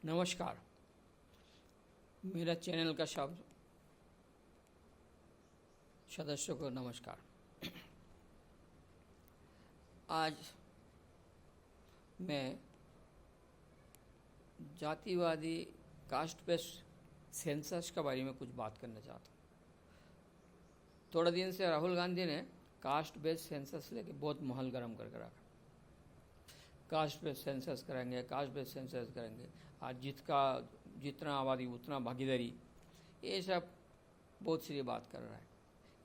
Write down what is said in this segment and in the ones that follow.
नमस्कार। मेरा चैनल का सब सदस्यों को नमस्कार। आज मैं जातिवादी कास्ट बेस्ड सेंसस के बारे में कुछ बात करना चाहता हूँ। थोड़ा दिन से राहुल गांधी ने कास्ट बेस्ड सेंसस लेके बहुत माहौल गर्म करके रखा। कास्ट बेस्ड सेंसस करेंगे, कास्ट बेस्ड सेंसस करेंगे, आज जितना आबादी उतना भागीदारी, ये सब बहुत सी बात कर रहा है।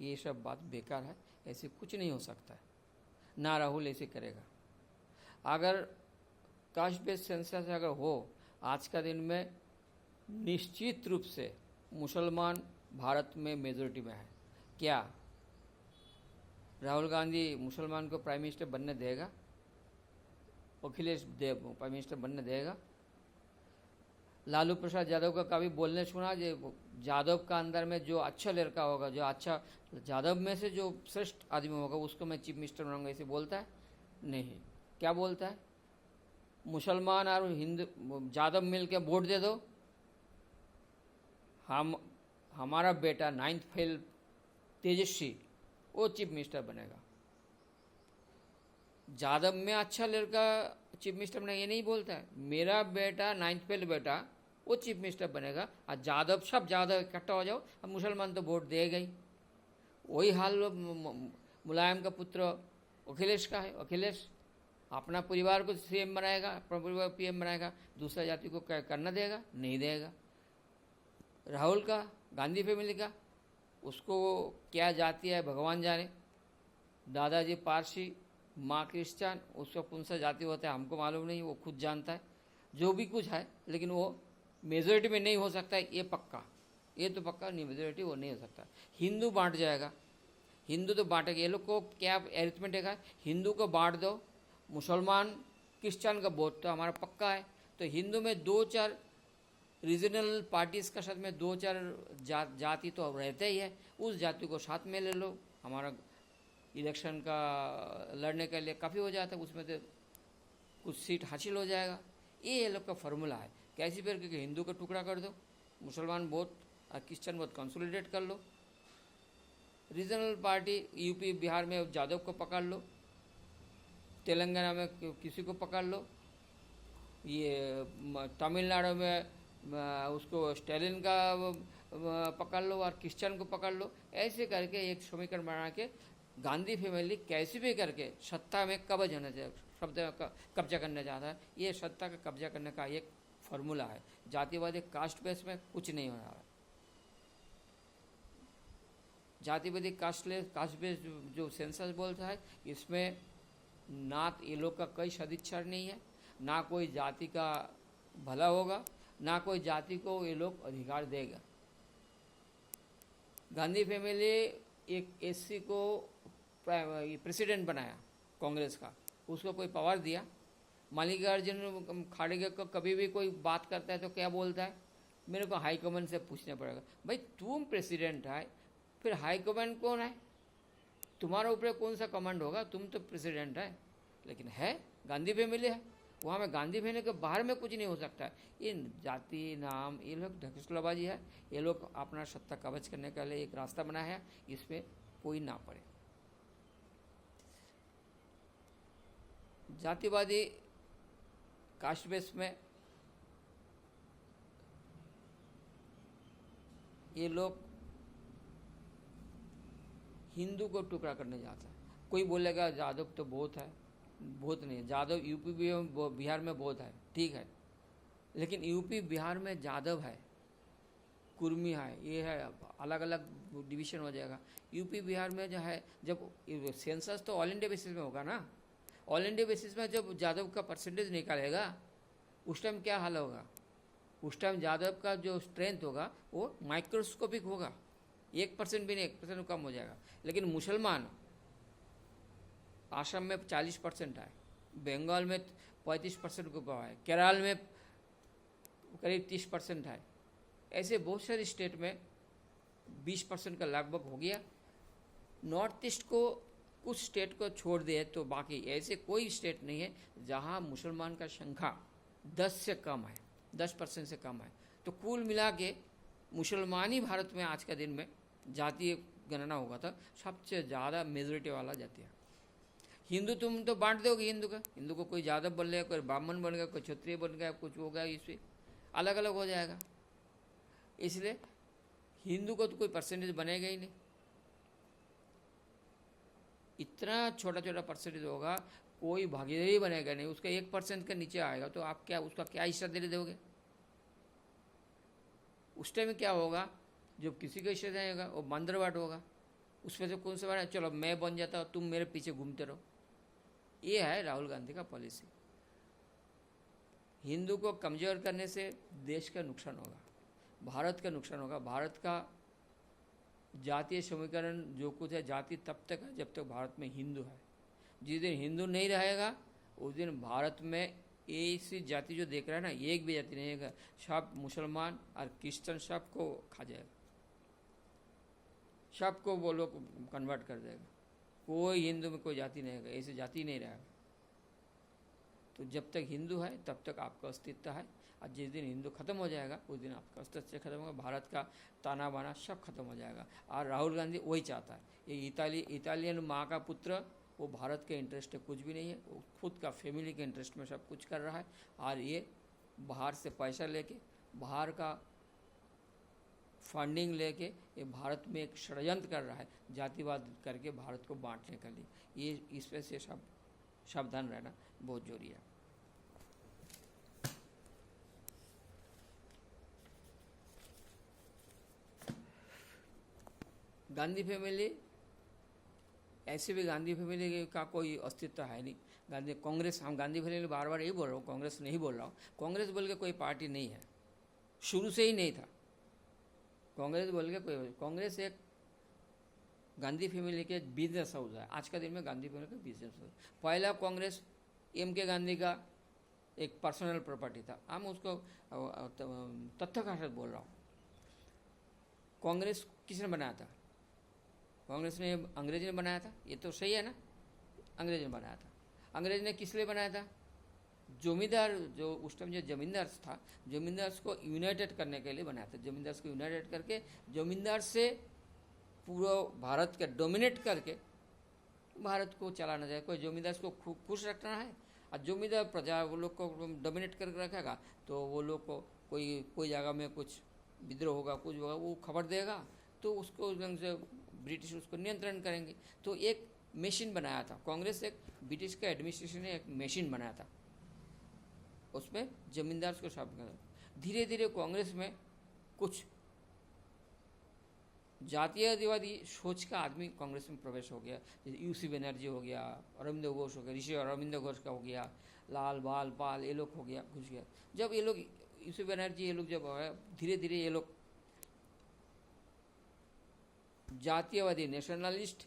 ये सब बात बेकार है, ऐसे कुछ नहीं हो सकता है, ना राहुल ऐसे करेगा। अगर कास्ट बेस्ड सेंसस अगर हो आज का दिन में, निश्चित रूप से मुसलमान भारत में मेजोरिटी में है। क्या राहुल गांधी मुसलमान को प्राइम मिनिस्टर बनने देगा? अखिलेश देव प्राइम मिनिस्टर बनने देगा? लालू प्रसाद यादव का कभी बोलने सुना जो यादव का अंदर में जो अच्छा लड़का होगा, जो अच्छा यादव में से जो श्रेष्ठ आदमी होगा, उसको मैं चीफ मिनिस्टर बनाऊंगा, ऐसे बोलता है? नहीं। क्या बोलता है? मुसलमान और हिंदू यादव मिल के वोट दे दो, हमारा बेटा 9th फेल तेजस्वी वो चीफ मिनिस्टर बनेगा। यादव में अच्छा लड़का चीफ मिनिस्टर बनेगा ये नहीं बोलता है। मेरा बेटा 9th फेल बेटा वो चीफ मिनिस्टर बनेगा, और यादव सब यादव इकट्ठा हो जाओ, अब मुसलमान तो वोट देगा ही। वही हाल मुलायम का पुत्र अखिलेश का है। अखिलेश अपना परिवार को सीएम बनाएगा, अपना परिवार पीएम बनाएगा, दूसरा जाति को करना देगा? नहीं देगा। राहुल का, गांधी फैमिली का, उसको क्या जाति है भगवान जाने। दादाजी पारसी, माँ क्रिश्चियन, उसका कौन सा जाति होता है हमको मालूम नहीं, वो खुद जानता है। जो भी कुछ है, लेकिन वो मेजोरिटी में नहीं हो सकता है, ये पक्का, ये तो पक्का नहीं, मेजोरिटी वो नहीं हो सकता। हिंदू बांट जाएगा, हिंदू तो बांटेगा। ये लोग को क्या अरिथमेटिक है, हिंदू को बांट दो, मुसलमान क्रिश्चियन का वोट तो हमारा पक्का है। तो हिंदू में 2-4 रीजनल पार्टीज का साथ में 2-4 जाति तो रहते ही है, उस जाति को साथ में ले लो, हमारा इलेक्शन का लड़ने के लिए काफ़ी हो जाता है, उसमें तो कुछ सीट हासिल हो जाएगा। ये लोग का फार्मूला है। कैसी फिर क्योंकि हिंदू का टुकड़ा कर दो, मुसलमान वोट और क्रिश्चियन वोट कंसोलिडेट कर लो। रीजनल पार्टी यूपी बिहार में यादव को पकड़ लो, तेलंगाना में किसी को पकड़ लो, ये तमिलनाडु में उसको स्टैलिन का पकड़ लो और क्रिश्चियन को पकड़ लो। ऐसे करके एक समीकरण बना के गांधी फैमिली कैसे भी करके सत्ता में कब्ज होना चाहिए, शब्द कब्जा करना चाहता है। ये सत्ता का कब्जा करने का एक फॉर्मूला है। जातिवादी कास्ट बेस में कुछ नहीं हो रहा है। जातिवादी कास्ट बेस जो सेंसस बोलता है, इसमें ना ये लोग का कोई सदिच्छा नहीं है, ना कोई जाति का भला होगा, ना कोई जाति को ये लोग अधिकार देगा। गांधी फैमिली एक एससी को प्रेसिडेंट बनाया कांग्रेस का, उसको कोई पावर दिया? मल्लिकार्जुन खड़गे को कभी भी कोई बात करता है तो क्या बोलता है? मेरे को हाईकमांड से पूछना पड़ेगा। भाई तुम प्रेसिडेंट है, फिर हाईकमांड कौन है? तुम्हारा ऊपर कौन सा कमांड होगा? तुम तो प्रेसिडेंट है, लेकिन है गांधी फैमिली है, वहाँ में गांधी फैमिली के बाहर में कुछ नहीं हो सकता है। ये जाति नाम ये लोग ढकसलाबाजी है। ये लोग अपना सत्ता कब्जा करने के लिए एक रास्ता बनाया है, इसमें कोई ना पड़े। जातिवादी कास्ट बेस में ये लोग हिंदू को टुकड़ा करने जाता है। कोई बोलेगा यादव तो बहुत है, बहुत नहीं, यादव यूपी बिहार में बहुत है, ठीक है, लेकिन यूपी बिहार में यादव है, कुर्मी है, ये है, अलग अलग डिवीजन हो जाएगा। यूपी बिहार में जो है, जब सेंसस तो ऑल इंडिया बेसिस में होगा ना, ऑल इंडिया बेसिस में जब यादव का परसेंटेज निकालेगा, उस टाइम क्या हाल होगा? उस टाइम यादव का जो स्ट्रेंथ होगा वो माइक्रोस्कोपिक होगा, 1% भी नहीं, 1% कम हो जाएगा। लेकिन मुसलमान आसाम में 40% है, बंगाल में 35% को पावा है, केरल में करीब 30% है, ऐसे बहुत सारी स्टेट में 20% का लगभग हो गया। नॉर्थ ईस्ट को कुछ स्टेट को छोड़ दे तो बाकी ऐसे कोई स्टेट नहीं है जहां मुसलमान का संख्या 10 से कम है, 10% से कम है। तो कुल मिला के मुसलमानी भारत में आज का दिन में जातीय गणना होगा था सबसे ज़्यादा मेजोरिटी वाला जाति है। हिंदू तुम तो बांट दोगे, हिंदू को कोई यादव बन गया, कोई ब्राह्मण बन गया, कोई क्षत्रिय बन गया, कुछ हो गया, इससे अलग अलग हो जाएगा। इसलिए हिंदू को तो कोई परसेंटेज बनेगा ही नहीं, इतना छोटा छोटा परसेंटेज होगा, कोई भागीदारी बनेगा नहीं, उसका 1% के नीचे आएगा तो आप क्या उसका क्या हिस्सा दे दोगे? उस टाइम में क्या होगा, जब किसी का हिस्सा जाएगा वो बंदरवाट होगा, उसमें से कौन सा बना, चलो मैं बन जाता हूँ, तुम मेरे पीछे घूमते रहो। ये है राहुल गांधी का पॉलिसी। हिंदू को कमज़ोर करने से देश का नुकसान होगा, भारत का नुकसान होगा। भारत का जातीय समीकरण जो कुछ है, जाति तब तक है जब तक भारत में हिंदू है। जिस दिन हिंदू नहीं रहेगा उस दिन भारत में ऐसी जाति जो देख रहा है ना, एक भी जाति नहीं है, सब मुसलमान और क्रिश्चियन सबको खा जाएगा, सबको वो लोग कन्वर्ट कर देगा। कोई हिंदू में कोई जाति नहीं है, ऐसी जाति नहीं रहेगा। तो जब तक हिंदू है तब तक आपका अस्तित्व है, और जिस दिन हिंदू खत्म हो जाएगा उस दिन आपका अस्तित्व खत्म होगा, भारत का ताना बाना सब खत्म हो जाएगा। और राहुल गांधी वही चाहता है। ये इटालियन माँ का पुत्र, वो भारत के इंटरेस्ट में कुछ भी नहीं है, वो खुद का फैमिली के इंटरेस्ट में सब कुछ कर रहा है। और ये बाहर से पैसा लेके, बाहर का फंडिंग लेके ये भारत में एक षड्यंत्र कर रहा है, जातिवाद करके भारत को बांटने के लिए। ये इस पे से सब सावधान रहना बहुत जरूरी है। गांधी फैमिली, ऐसे भी गांधी फैमिली का कोई अस्तित्व है नहीं। कांग्रेस, हम गांधी फैमिली बार बार यही बोल रहा हूँ, कांग्रेस नहीं बोल रहा हूँ। कांग्रेस बोल के कोई पार्टी नहीं है, शुरू से ही नहीं था कांग्रेस बोल के कोई। कांग्रेस एक गांधी फैमिली के बिजनेस हाउस है। आज का दिन में गांधी फैमिली का बिजनेस हाउस। पहला कांग्रेस के गांधी का एक पर्सनल प्रॉपर्टी था, हम उसको तथ्य का साथ बोल रहा हूँ। कांग्रेस किसने बनाया था? कांग्रेस ने अंग्रेज ने बनाया था, ये तो सही है ना, अंग्रेज ने बनाया था। अंग्रेज ने किस लिए बनाया था? जमींदार, जो उस टाइम जो जमींदार था, जमींदार को यूनाइटेड करने के लिए बनाया था। जमींदार को यूनाइटेड करके जमींदार से पूरा भारत का डोमिनेट करके भारत को चलाना चाहिए। कोई जमींदार को खुश रखना है, और जमींदार प्रजा वो लोग को डोमिनेट करके रखेगा तो वो लोग को कोई जगह में कुछ विद्रोह होगा, कुछ होगा, वो खबर देगा तो उसको उस ढंग से ब्रिटिश उसको नियंत्रण करेंगे। तो एक मशीन बनाया था कांग्रेस, एक ब्रिटिश का एडमिनिस्ट्रेशन ने एक मशीन बनाया था, उसमें जमींदार को शामिल कर। धीरे धीरे कांग्रेस में कुछ जातीयवादी सोच का आदमी कांग्रेस में प्रवेश हो गया, जैसे यूसी बनर्जी हो गया, अरविंद घोष हो गया, ऋषि अरविंद घोष का हो गया, लाल बाल पाल, ये लोग हो गया, घुस गया। जब ये लोग यूसी बनर्जी ये लोग जब धीरे धीरे ये लोग जातीयवादी नेशनलिस्ट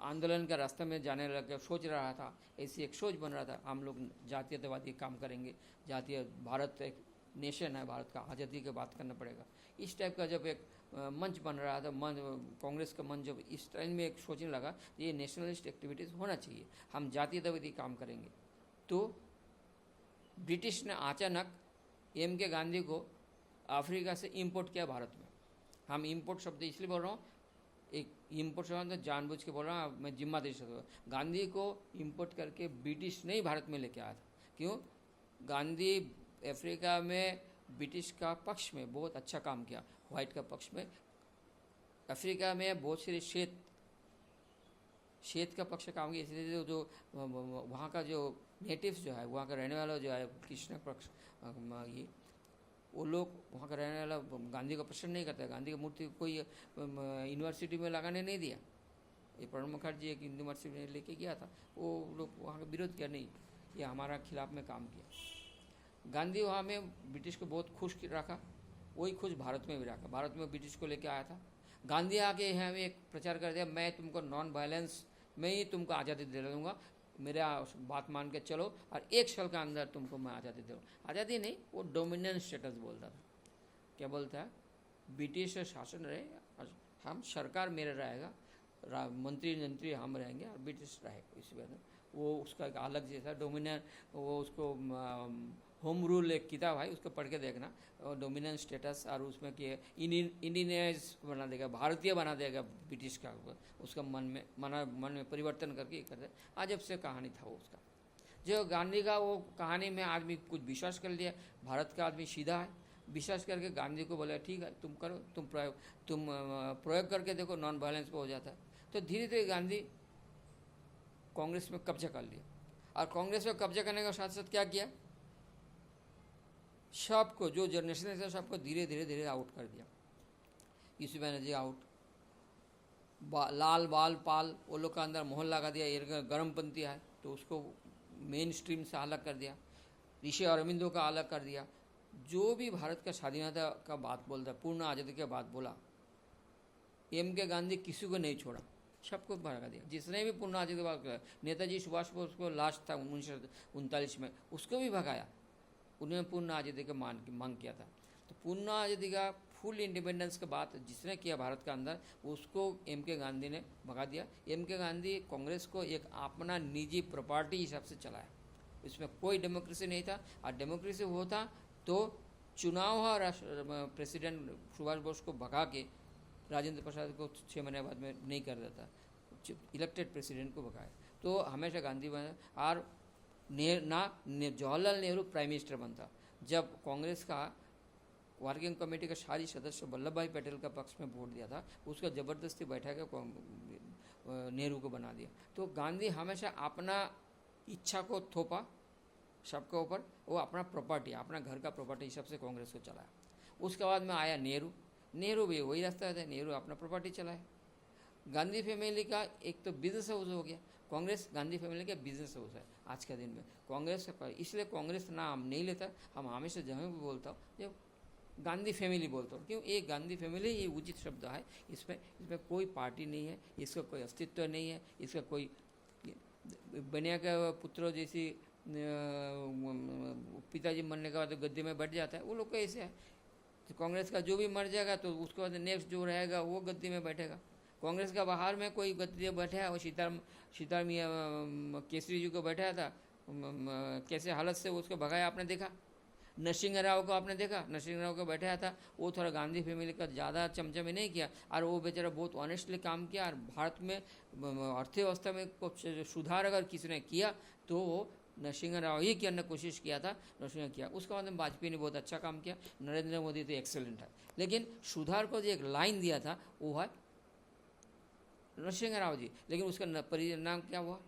आंदोलन का रास्ते में जाने लगा, सोच रहा था, ऐसी एक सोच बन रहा था, हम लोग जातीयतावादी काम करेंगे, जातीय भारत एक नेशन है, भारत का आज़ादी की बात करना पड़ेगा। इस टाइप का जब एक मंच बन रहा था, कांग्रेस का मंच जब इस टाइम में एक सोचने लगा ये नेशनलिस्ट एक्टिविटीज़ होना चाहिए, हम जातीयतावादी काम करेंगे, तो ब्रिटिश ने अचानक के गांधी को अफ्रीका से इंपोर्ट किया भारत में। हम इंपोर्ट शब्द इसलिए बोल रहा हूँ, एक इंपोर्ट शब्द जानबूझ के बोल रहा हूँ, मैं जिम्मेदारी से। गांधी को इंपोर्ट करके ब्रिटिश नहीं भारत में लेके आया था। क्यों? गांधी अफ्रीका में ब्रिटिश का पक्ष में बहुत अच्छा काम किया, वाइट का पक्ष में। अफ्रीका में बहुत सारे शेत का पक्ष काम किया, इसलिए जो वहाँ का जो नेटिव्स जो है, वहाँ का रहने वाला जो है कृष्ण पक्ष, ये वो लोग वहाँ का रहने वाला गांधी को पसंद नहीं करता। गांधी की मूर्ति कोई यूनिवर्सिटी में लगाने नहीं दिया। ये प्रणब मुखर्जी एक यूनिवर्सिटी में लेके गया था, वो लोग वहाँ का विरोध किया, नहीं ये हमारा खिलाफ में काम किया। गांधी वहाँ में ब्रिटिश को बहुत खुश रखा, वही खुश भारत में भी रखा। भारत में ब्रिटिश को लेके आया था। गांधी आके यहाँ में एक प्रचार कर दिया, मैं तुमको नॉन वायलेंस में ही तुमको आज़ादी दे दूँगा, मेरा बात मान के चलो, और 1 साल के अंदर तुमको मैं आज़ादी दे दूँ। आज़ादी नहीं, वो डोमिनेंस स्टेटस बोलता था। क्या बोलता है? ब्रिटिश शासन रहे, हम सरकार मेरा रहेगा, मंत्री हम रहेंगे और ब्रिटिश रहेगा। इस वजह वो उसका एक अलग जैसा डोमिनेंट, वो उसको होम रूल एक किताब है, उसको पढ़ के देखना, डोमिनेंस स्टेटस, और उसमें कि इंडियनाइज बना देगा, भारतीय बना देगा ब्रिटिश का, उसका मन में परिवर्तन करके ये कर दे। अजब से कहानी था वो उसका। जो गांधी का वो कहानी में आदमी कुछ विश्वास कर लिया, भारत का आदमी सीधा है, विश्वास करके गांधी को बोला ठीक है तुम करो, तुम प्रयोग करके देखो, नॉन वायलेंस पे हो जाता है। तो धीरे धीरे गांधी कांग्रेस में कब्जा कर लिया, और कांग्रेस में कब्जा करने के साथ साथ क्या किया, सबको जो जनरेशन है सबको धीरे धीरे धीरे आउट कर दिया। यूसुफ बनर्जी आउट, लाल बाल पाल वो लोग का अंदर मोहर लगा दिया, ये गर्मपंथी है तो उसको मेन स्ट्रीम से अलग कर दिया, ऋषि अरविंदो का अलग कर दिया। जो भी भारत का स्वाधीनता का बात बोलता, पूर्ण आज़ादी की बात बोला, एम के गांधी किसी को नहीं छोड़ा, सबको भगा दिया। जिसने भी पूर्ण आज़ादी की बात किया, नेताजी सुभाष बोस को लास्ट था 1939 में, उसको भी भगाया, उन्होंने पूर्ण आज़ादी का मांग किया था। तो पूर्ण आज़ादी का फुल इंडिपेंडेंस के बात जिसने किया भारत का अंदर, उसको एम के गांधी ने भगा दिया। एम के गांधी कांग्रेस को एक अपना निजी प्रॉपर्टी हिसाब से चलाया, इसमें कोई डेमोक्रेसी नहीं था। और डेमोक्रेसी होता तो चुनाव हुआ, प्रेसिडेंट सुभाष बोस को भगा के राजेंद्र प्रसाद को 6 महीने बाद में नहीं कर देता, इलेक्टेड प्रेसिडेंट को भगाया। तो हमेशा गांधी बना, और जवाहरलाल नेहरू प्राइम मिनिस्टर बनता। जब कांग्रेस का वर्किंग कमेटी का सारी सदस्य वल्लभ भाई पटेल का पक्ष में वोट दिया था, उसका ज़बरदस्ती बैठा के नेहरू को बना दिया। तो गांधी हमेशा अपना इच्छा को थोपा सबके ऊपर, वो अपना प्रॉपर्टी, अपना घर का प्रॉपर्टी हिसाब से कांग्रेस को चलाया। उसके बाद में आया नेहरू भी वही रास्ता था, नेहरू अपना प्रॉपर्टी चलाया। गांधी फैमिली का एक तो बिजनेस हाउस हो गया, कांग्रेस गांधी फैमिली का बिजनेस हाउस है आज के दिन में कांग्रेस। इसलिए कांग्रेस नाम नहीं लेता, हम हमेशा जहाँ भी बोलता हूँ जब गांधी फैमिली बोलता हूँ, क्यों, ये गांधी फैमिली ये उचित शब्द है। इसमें कोई पार्टी नहीं है, इसका कोई अस्तित्व नहीं है, इसका कोई बनिया का पुत्र जैसी पिताजी मरने के बाद गद्दी में बैठ जाता है, वो लोग का ऐसे है। तो कांग्रेस का जो भी मर जाएगा तो उसके बाद नेक्स्ट जो रहेगा वो गद्दी में बैठेगा। कांग्रेस का बाहर में कोई गद्दी में बैठा है, वो सीताराम केसरी जी को बैठाया था, कैसे हालत से उसको भगाया आपने देखा। नरसिंह राव को आपने देखा, नरसिंह राव को बैठाया था, वो थोड़ा गांधी फैमिली का ज़्यादा चमचमी नहीं किया, और वो बेचारा बहुत ऑनेस्टली काम किया। और भारत में अर्थव्यवस्था में कुछ सुधार अगर किसी ने किया तो वो नरसिंह राव ही करने कोशिश किया था, नरसिंह किया। उसके बाद में वाजपेयी ने बहुत अच्छा काम किया, नरेंद्र मोदी तो एक्सेलेंट है। लेकिन सुधार को जो एक लाइन दिया था वो है नरसिंह राव जी, लेकिन उसका परिणाम क्या हुआ,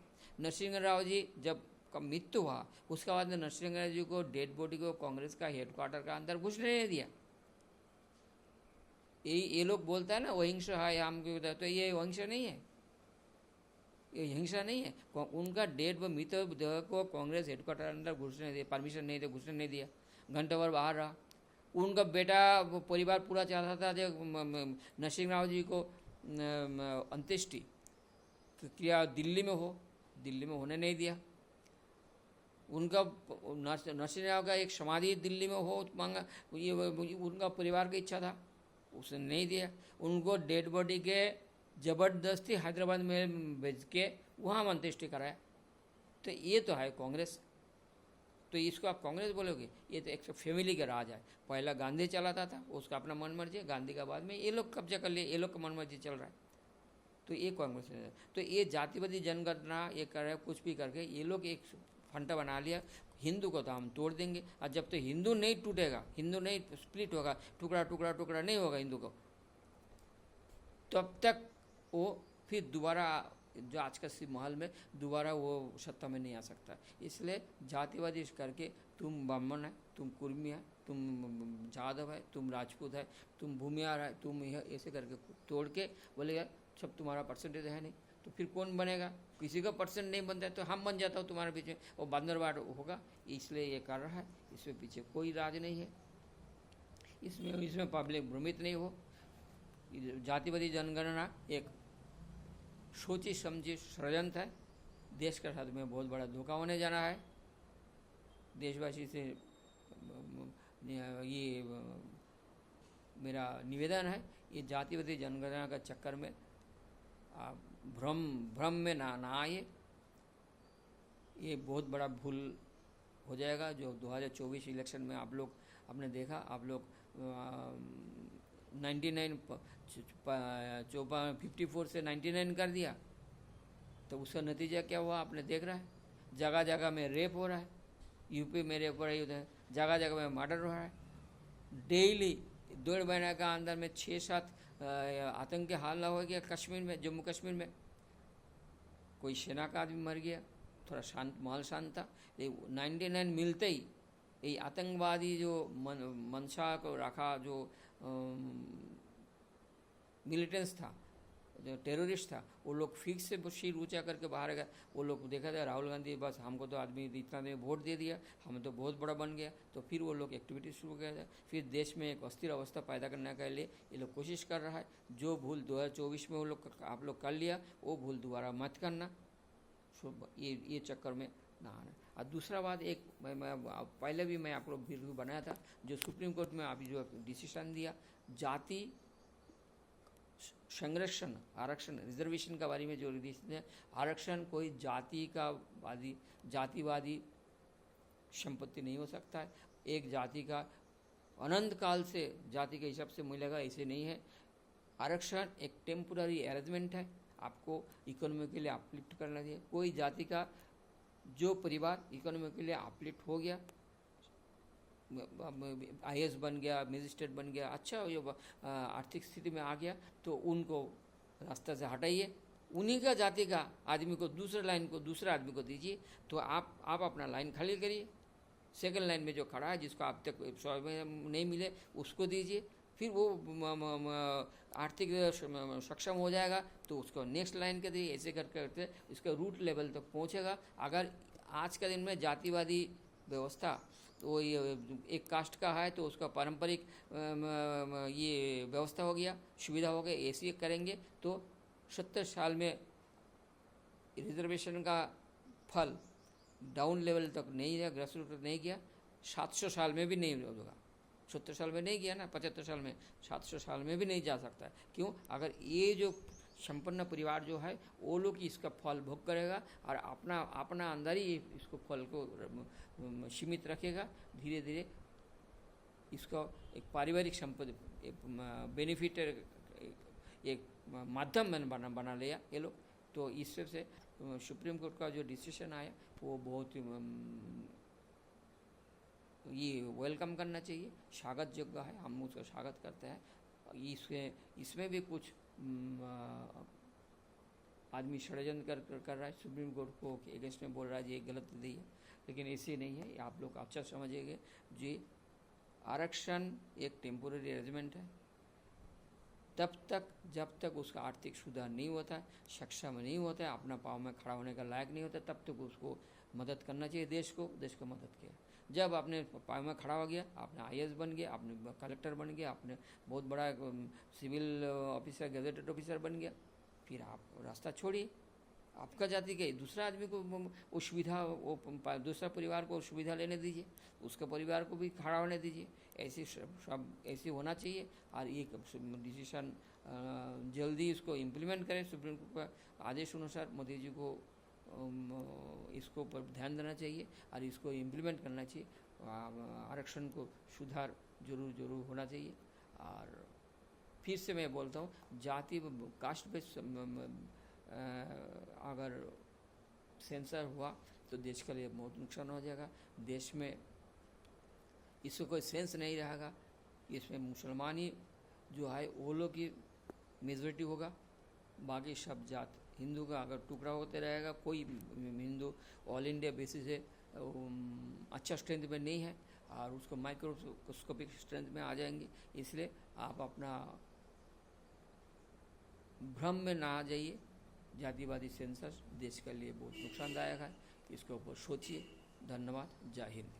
नरसिंह राव जी जब का मृत्यु हुआ उसके बाद में नरसिंह राव जी को डेड बॉडी को कांग्रेस का हेडक्वार्टर का अंदर घुसने नहीं दिया। ये लोग बोलता है ना अहिंसा है हम, तो ये अहिंसा नहीं है, ये हिंसा नहीं है। उनका डेड व मृतदेह को कांग्रेस हेडक्वार्टर अंदर घुसने नहीं दिया, परमिशन नहीं दिया, घुसने नहीं दिया, घंटे भर बाहर रहा। उनका बेटा परिवार पूरा चाहता था जो नरसिंह राव जी को अंत्येष्टि क्रिया दिल्ली में हो, दिल्ली में होने नहीं दिया। उनका नरसिंह राव का एक समाधि दिल्ली में हो मांगा, ये उनका परिवार की इच्छा था, उसने नहीं दिया। उनको डेड बॉडी के ज़बरदस्ती हैदराबाद में भेज के वहाँ अंत्येष्टि कराया। तो ये तो है कांग्रेस। तो इसको आप कांग्रेस बोलोगे, ये तो एक फैमिली का राज है। पहला गांधी चलाता था, उसका अपना मन मर्जी है, गांधी का बाद में ये लोग कब्जा कर लिए, ये लोग का मन मर्जी चल रहा है। तो ये कांग्रेस है। तो ये जातिवादी जनगणना ये कर रहे, कुछ भी करके ये लोग एक फंटा बना लिया, हिंदू को तो हम तोड़ देंगे। और जब तो हिंदू नहीं टूटेगा, हिंदू नहीं स्प्लिट होगा, टुकड़ा टुकड़ा टुकड़ा नहीं होगा हिंदू को, तब तक वो फिर दोबारा जो आज का महल में दोबारा वो सत्ता में नहीं आ सकता। इसलिए जातिवादी करके तुम ब्राह्मण है, तुम कुर्मी है, तुम जादव है, तुम राजपूत है, तुम भूमियार है, तुम ऐसे करके तोड़ के बोलेगा सब तुम्हारा परसेंटेज है नहीं, तो फिर कौन बनेगा? किसी का परसेंट नहीं बनता है तो हम बन जाता हूँ तुम्हारे पीछे, और बंदरवाड़ होगा। इसलिए ये कर रहा है, इसमें पीछे कोई राज नहीं है, इसमें पब्लिक भ्रमित नहीं हो। जातिवादी जनगणना एक सोची समझी षड्यंत्र है, देश के साथ में बहुत बड़ा धोखा होने जाना है। देशवासी से ये मेरा निवेदन है, ये जातिवादी जनगणना का चक्कर में भ्रम में ना आइए, ये बहुत बड़ा भूल हो जाएगा। जो 2024 इलेक्शन में आप लोग आपने देखा, आप लोग 99 54 से 99 कर दिया, तो उसका नतीजा क्या हुआ आपने देख रहा है। जगह जगह में रेप हो रहा है, यूपी में रेप हो रही है, जगह जगह में मर्डर हो रहा है। डेली 1.5 महीने का अंदर में 6-7 आतंकी हमला हो गया कश्मीर में, जम्मू कश्मीर में। कोई सेना का आदमी मर गया, थोड़ा शांत माहौल शांत था। ये 99 मिलते ही ये आतंकवादी जो मंशा को रखा, जो मिलिटेंस था, जो टेररिस्ट था, वो लोग फिक्स से सिर ऊंचा करके बाहर गए। वो लोग देखा था राहुल गांधी बस हमको तो आदमी इतना देर वोट दे दिया, हमें तो बहुत बड़ा बन गया, तो फिर वो लोग एक्टिविटी शुरू किया था। फिर देश में एक अस्थिर अवस्था पैदा करने के लिए ये लोग कोशिश कर रहा है। जो भूल 2024 में वो लोग आप लोग कर लिया, वो भूल दोबारा मत करना, ये चक्कर में ना आना। और दूसरा बात, एक मैं पहले भी मैं आप लोग वीडियो बनाया था, जो सुप्रीम कोर्ट में अभी जो डिसीजन दिया जाति संरक्षण, आरक्षण, रिजर्वेशन के बारे में जो डिसीजन है, आरक्षण कोई जातिवादी संपत्ति नहीं हो सकता है। एक जाति का अनंत काल से जाति के हिसाब से मिलेगा, ऐसे नहीं है। आरक्षण एक टेम्पोररी अरेंजमेंट है, आपको इकोनॉमिकली अपलिफ्ट करना चाहिए। कोई जाति का जो परिवार इकोनॉमिकली अपलिफ्ट हो गया, IAS बन गया, मजिस्ट्रेट बन गया, अच्छा ये आर्थिक स्थिति में आ गया, तो उनको रास्ते से हटाइए। उन्हीं का जाति का आदमी को दूसरे लाइन को दूसरे आदमी को दीजिए, तो आप अपना लाइन खाली करिए। सेकंड लाइन में जो खड़ा है, जिसको आप तक नहीं मिले, उसको दीजिए। फिर वो आर्थिक सक्षम हो जाएगा तो उसको नेक्स्ट लाइन के दीजिए। ऐसे करते इसका रूट लेवल तक पहुंचेगा। अगर आज के दिन में जातिवादी व्यवस्था, तो ये एक कास्ट का है तो उसका पारंपरिक ये व्यवस्था हो गया, सुविधा हो गई, ऐसे करेंगे तो 70 साल में रिजर्वेशन का फल डाउन लेवल तक नहीं गया, ग्रास रूट तक नहीं गया, 700 साल में भी नहीं होगा। 70 साल में नहीं गया ना, 75 साल में, 700 साल में भी नहीं जा सकता है। क्यों? अगर ये जो संपन्न परिवार जो है वो लोग इसका फल भोग करेगा और अपना अंदर ही इसको फल को सीमित रखेगा। धीरे धीरे इसको एक पारिवारिक संपत्ति, बेनिफिट, एक माध्यम में बना लिया ये लोग। तो इससे से सुप्रीम कोर्ट का जो डिसीजन आया वो बहुत ये वेलकम करना चाहिए, स्वागत योग्य है, हम उसका स्वागत करते हैं। इसमें भी कुछ आदमी षड्यंत्र कर रहा है, सुप्रीम कोर्ट को अगेंस्ट में बोल रहा है ये गलत दी है, लेकिन ऐसे नहीं है। आप लोग अच्छा समझिएगा जी, आरक्षण एक टेम्पोररी अरेंजमेंट है। तब तक जब तक उसका आर्थिक सुधार नहीं होता है, सक्षम नहीं होता है, अपना पाँव में खड़ा होने का लायक नहीं होता, तब तक उसको मदद करना चाहिए। देश को मदद किया। जब आपने पाँव में खड़ा हो गया, आपने IAS बन गया, आपने कलेक्टर बन गया, आपने बहुत बड़ा सिविल ऑफिसर, गैजेटेड ऑफिसर बन गया, फिर आप रास्ता छोड़िए। आपका जाति के दूसरा आदमी को वो सुविधा, वो दूसरा परिवार को सुविधा लेने दीजिए, उसका परिवार को भी खड़ा होने दीजिए। ऐसे सब ऐसे होना चाहिए। और ये डिसीजन जल्दी इसको इम्प्लीमेंट करें। सुप्रीम कोर्ट का आदेश अनुसार मोदी जी को इसको पर ध्यान देना चाहिए और इसको इम्प्लीमेंट करना चाहिए। आरक्षण को सुधार जरूर होना चाहिए। और फिर से मैं बोलता हूँ, जाति कास्ट बेस्ड अगर सेंसर हुआ तो देश के लिए बहुत नुकसान हो जाएगा। देश में इसको कोई सेंस नहीं रहेगा। इसमें मुसलमान ही जो है वो लोग की मेजॉरिटी होगा, बाकी सब जात हिंदू का अगर टुकड़ा होते रहेगा। कोई हिंदू ऑल इंडिया बेसिस से अच्छा स्ट्रेंथ में नहीं है और उसको माइक्रोस्कोपिक स्ट्रेंथ में आ जाएंगे। इसलिए आप अपना भ्रम में ना आ जाइए। जातिवादी सेंसस देश के लिए बहुत नुकसानदायक है, इसके ऊपर सोचिए। धन्यवाद। जय हिंद।